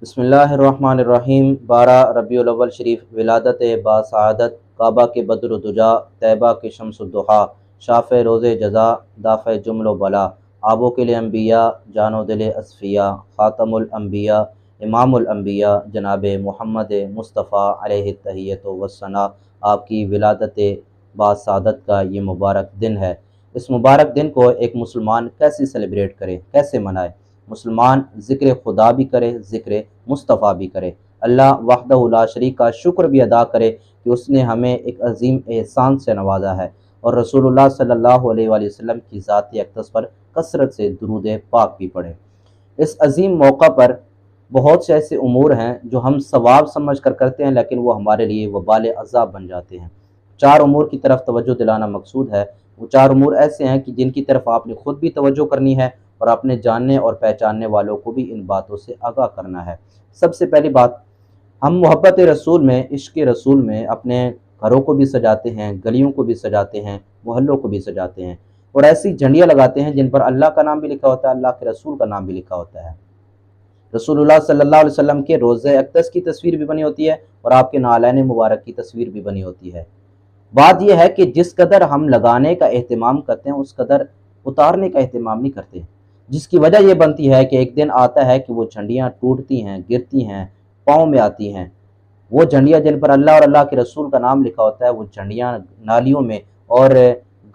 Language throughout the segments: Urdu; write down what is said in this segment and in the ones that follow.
بسم اللہ الرحمن الرحیم۔ 12 ربیع الاول شریف، ولادت باسعادت، کعبہ کے بدر الدجا، طیبہ کے شمس الضحیٰ، شاف روز جزا، دافع جمل و بلا، آبو کے انبیاء، جان و دل اصفیاء، خاتم الانبیاء، امام الانبیاء، جناب محمد مصطفیٰ علیہ التحیۃ والثناء، آپ کی ولادت باسعادت کا یہ مبارک دن ہے۔ اس مبارک دن کو ایک مسلمان کیسے سیلیبریٹ کرے، کیسے منائے؟ مسلمان ذکر خدا بھی کرے، ذکر مصطفیٰ بھی کرے، اللہ وحدہ لا شریک کا شکر بھی ادا کرے کہ اس نے ہمیں ایک عظیم احسان سے نوازا ہے، اور رسول اللہ صلی اللہ علیہ وآلہ وسلم کی ذاتی اقدس پر کثرت سے درود پاک بھی پڑھے۔ اس عظیم موقع پر بہت سے ایسے امور ہیں جو ہم ثواب سمجھ کر کرتے ہیں، لیکن وہ ہمارے لیے وبال عذاب بن جاتے ہیں۔ 4 امور کی طرف توجہ دلانا مقصود ہے۔ وہ 4 امور ایسے ہیں کہ جن کی طرف آپ نے خود بھی توجہ کرنی ہے اور اپنے جاننے اور پہچاننے والوں کو بھی ان باتوں سے آگاہ کرنا ہے۔ سب سے پہلی بات، ہم محبت رسول میں، عشق رسول میں اپنے گھروں کو بھی سجاتے ہیں، گلیوں کو بھی سجاتے ہیں، محلوں کو بھی سجاتے ہیں، اور ایسی جھنڈیاں لگاتے ہیں جن پر اللہ کا نام بھی لکھا ہوتا ہے، اللہ کے رسول کا نام بھی لکھا ہوتا ہے۔ رسول اللہ صلی اللہ علیہ وسلم کے روضہ اقدس کی تصویر بھی بنی ہوتی ہے اور آپ کے نالین مبارک کی تصویر بھی بنی ہوتی ہے۔ بات یہ ہے کہ جس قدر ہم لگانے کا اہتمام کرتے ہیں اس قدر اتارنے کا اہتمام نہیں کرتے، جس کی وجہ یہ بنتی ہے کہ ایک دن آتا ہے کہ وہ جھنڈیاں ٹوٹتی ہیں، گرتی ہیں، پاؤں میں آتی ہیں۔ وہ جھنڈیاں جن پر اللہ اور اللہ کے رسول کا نام لکھا ہوتا ہے، وہ جھنڈیاں نالیوں میں اور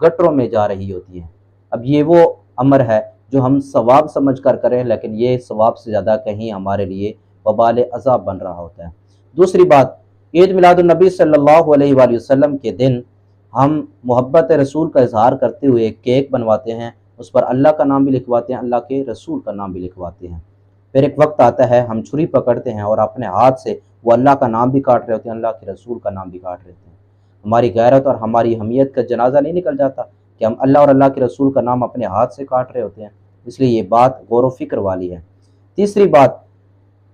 گٹروں میں جا رہی ہوتی ہیں۔ اب یہ وہ امر ہے جو ہم ثواب سمجھ کر کریں، لیکن یہ ثواب سے زیادہ کہیں ہمارے لیے وبال عذاب بن رہا ہوتا ہے۔ دوسری بات، عید میلاد النبی صلی اللہ علیہ وآلہ وسلم کے دن ہم محبت رسول کا اظہار کرتے ہوئے کیک بنواتے ہیں، اس پر اللہ کا نام بھی لکھواتے ہیں، اللہ کے رسول کا نام بھی لکھواتے ہیں۔ پھر ایک وقت آتا ہے ہم چھری پکڑتے ہیں اور اپنے ہاتھ سے وہ اللہ کا نام بھی کاٹ رہے ہوتے ہیں، اللہ کے رسول کا نام بھی کاٹ رہے ہوتے ہیں۔ ہماری غیرت اور ہماری حمیت کا جنازہ نہیں نکل جاتا کہ ہم اللہ اور اللہ کے رسول کا نام اپنے ہاتھ سے کاٹ رہے ہوتے ہیں، اس لیے یہ بات غور و فکر والی ہے۔ تیسری بات،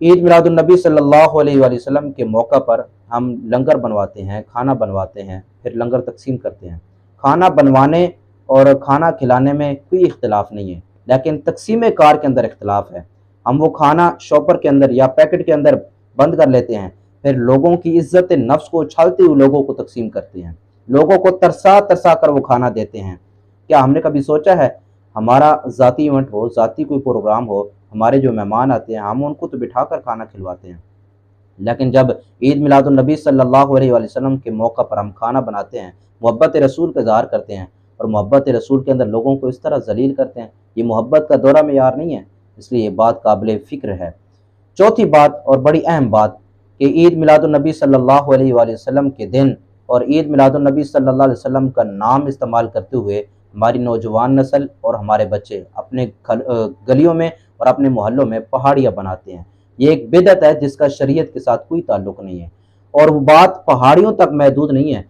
عید میلاد النبی صلی اللہ علیہ وآلہ وسلم کے موقع پر ہم لنگر بنواتے ہیں، کھانا بنواتے ہیں، پھر لنگر تقسیم کرتے ہیں۔ کھانا بنوانے اور کھانا کھلانے میں کوئی اختلاف نہیں ہے، لیکن تقسیم کار کے اندر اختلاف ہے۔ ہم وہ کھانا شاپر کے اندر یا پیکٹ کے اندر بند کر لیتے ہیں، پھر لوگوں کی عزت نفس کو اچھالتے ہوئے لوگوں کو تقسیم کرتے ہیں، لوگوں کو ترسا ترسا کر وہ کھانا دیتے ہیں۔ کیا ہم نے کبھی سوچا ہے ہمارا ذاتی ایونٹ ہو، ذاتی کوئی پروگرام ہو، ہمارے جو مہمان آتے ہیں ہم ان کو تو بٹھا کر کھانا کھلواتے ہیں، لیکن جب عید میلاد النبی صلی اللہ علیہ وآلہ وسلم کے موقع پر ہم کھانا بناتے ہیں، محبت رسول کا اظہار کرتے ہیں اور محبت رسول کے اندر لوگوں کو اس طرح ذلیل کرتے ہیں، یہ محبت کا دورہ معیار نہیں ہے، اس لیے یہ بات قابل فکر ہے۔ چوتھی بات اور بڑی اہم بات کہ عید میلاد النبی صلی اللہ علیہ وآلہ وسلم کے دن اور عید میلاد النبی صلی اللہ علیہ وسلم کا نام استعمال کرتے ہوئے ہماری نوجوان نسل اور ہمارے بچے اپنے گلیوں میں اور اپنے محلوں میں پہاڑیاں بناتے ہیں۔ یہ ایک بدعت ہے جس کا شریعت کے ساتھ کوئی تعلق نہیں ہے، اور وہ بات پہاڑیوں تک محدود نہیں ہے،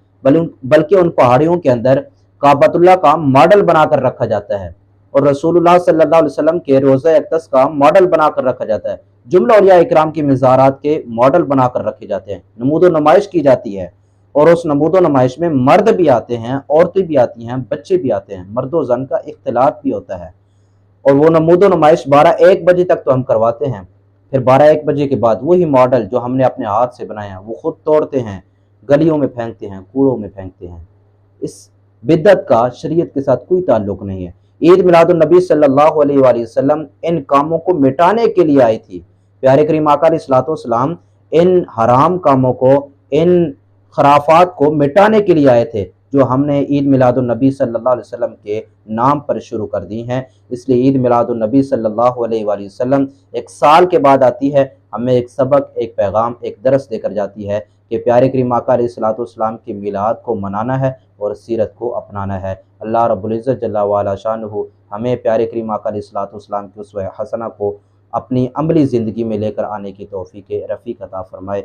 بلکہ ان پہاڑیوں کے اندر کعبۃ اللہ کا ماڈل بنا کر رکھا جاتا ہے، اور رسول اللہ صلی اللہ علیہ وسلم کے روضہ اقدس کا ماڈل بنا کر رکھا جاتا ہے، جملہ اولیاء اکرام کی مزارات کے ماڈل بنا کر رکھے جاتے ہیں، نمود و نمائش کی جاتی ہے، اور اس نمود و نمائش میں مرد بھی آتے ہیں، عورتیں بھی آتی ہیں، بچے بھی آتے ہیں، مرد و زن کا اختلاط بھی ہوتا ہے، اور وہ نمود و نمائش 12-1 بجے تک تو ہم کرواتے ہیں، پھر 12-1 بجے کے بعد وہی ماڈل جو ہم نے اپنے ہاتھ سے بنایا وہ خود توڑتے ہیں، گلیوں میں پھینکتے ہیں، کوڑوں میں پھینکتے ہیں۔ اس بدعت کا شریعت کے ساتھ کوئی تعلق نہیں ہے۔ عید میلاد النبی صلی اللہ علیہ وآلہ وسلم ان کاموں کو مٹانے کے لیے آئی تھی۔ پیارے کریم آقا علیہ الصلوۃ والسلام ان حرام کاموں کو، ان خرافات کو مٹانے کے لیے آئے تھے جو ہم نے عید میلاد النبی صلی اللہ علیہ وسلم کے نام پر شروع کر دی ہیں۔ اس لیے عید میلاد النبی صلی اللہ علیہ وآلہ وسلم 1 سال کے بعد آتی ہے، ہمیں ایک سبق، ایک پیغام، ایک درس دے کر جاتی ہے کہ پیارے کریم آقا علیہ الصلوۃ والسلام کے میلاد کو منانا ہے اور سیرت کو اپنانا ہے۔ اللہ رب العزت جل وعلا شانہ ہمیں پیارے کریم آقا علیہ الصلوۃ والسلام کی اسوہ حسنہ کو اپنی عملی زندگی میں لے کر آنے کی توفیق رفیق عطا فرمائے۔